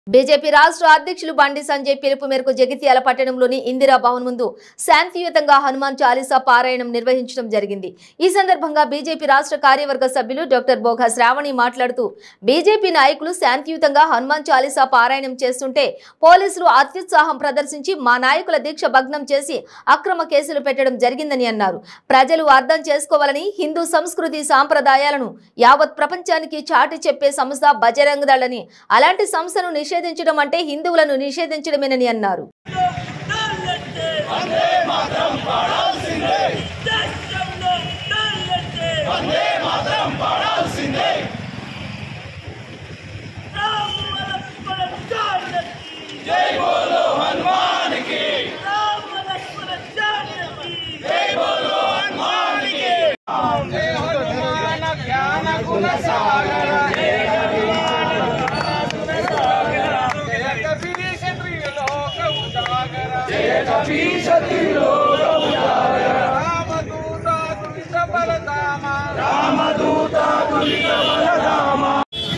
BJP రాష్ట్ర అధ్యక్షులు బండి సంజయ్ పిలుపు మేరకు జగిత్యాల పట్టణంలోని ఇందిరా భవన్ ముందు శాంతియుతంగా హనుమాన్ చాలీసా పారాయణం నిర్వహించడం జరిగింది। ఈ సందర్భంగా బీజేపీ రాష్ట్ర కార్యవర్గ సభ్యులు డాక్టర్ బోఘ శ్రావణి మాట్లాడుతూ బీజేపీ నాయకులు శాంతియుతంగా హనుమాన్ చాలీసా పారాయణం చేస్తుంటే పోలీసులు అత్యుత్సాహం ప్రదర్శించి మా నాయకుల దీక్ష భగ్నం చేసి అక్రమ కేసులు పెట్టడం జరిగిందని అన్నారు। ప్రజలు అర్థం చేసుకోవాలని హిందూ సంస్కృతి సాంప్రదాయాలను యావత్ ప్రపంచానికి చాటి చెప్పే సంస్థ బజరంగ్ దళ్ అని అలాంటి సంస్థను నిషేధించడం అంటే హిందువులను నిషేధించడమేనని అన్నారు।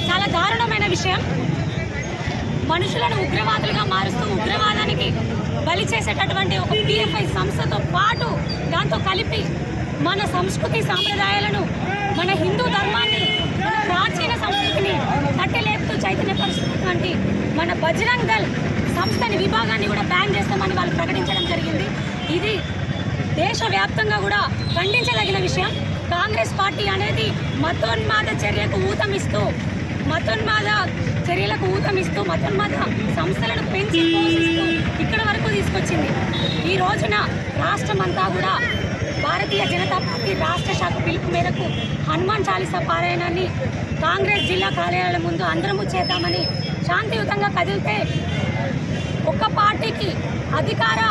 చాలా దారుణమైన విషయం। మనుషులను ఉగ్రవాదులుగా మారుస్తూ ఉగ్రవాదానికి బలి చేసేటటువంటి ఒక పిఎఫ్ఐ సంస్థతో పాటు దాంతో కలిపి మన సంస్కృతి సాంప్రదాయాలను, మన హిందూ ధర్మాన్ని, మన ప్రాచీన సంస్కృతిని తట్టలేపుతూ చైతన్యపరుస్తున్నటువంటి మన బజరంగ్ దళ్ సంస్థని విభాగాన్ని కూడా బ్యాన్ చేస్తామని వాళ్ళు ప్రకటించడం జరిగింది। ఇది దేశవ్యాప్తంగా కూడా ఖండించదగిన విషయం। కాంగ్రెస్ పార్టీ అనేది మతోన్మాద చర్యలకు ఊతమిస్తూ మతోన్మాద సంస్థలను పెంచి పోషిస్తూ ఇక్కడ వరకు తీసుకొచ్చింది। ఈ రోజున రాష్ట్రమంతా కూడా భారతీయ జనతా పార్టీ రాష్ట్ర శాఖ పిలుపు మేరకు హనుమాన్ చాలీసా పారాయణాన్ని కాంగ్రెస్ జిల్లా కార్యాలయాల ముందు అందరము చేద్దామని శాంతియుతంగా కదిలితే ఒక్క పార్టీకి అధికార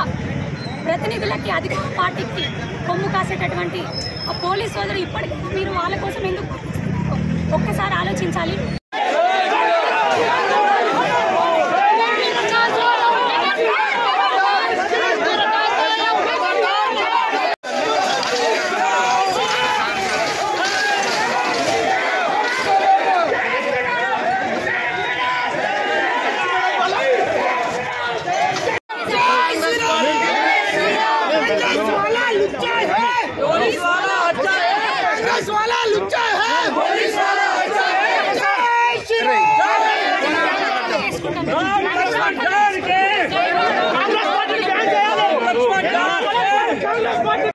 ప్రతినిధులకి అధికార పార్టీకి కొమ్ము కాసేటటువంటి ఆ పోలీసు సోదరులు ఇప్పటికీ మీరు వాళ్ళ కోసం ఎందుకు ఒక్కసారి ఆలోచించాలి।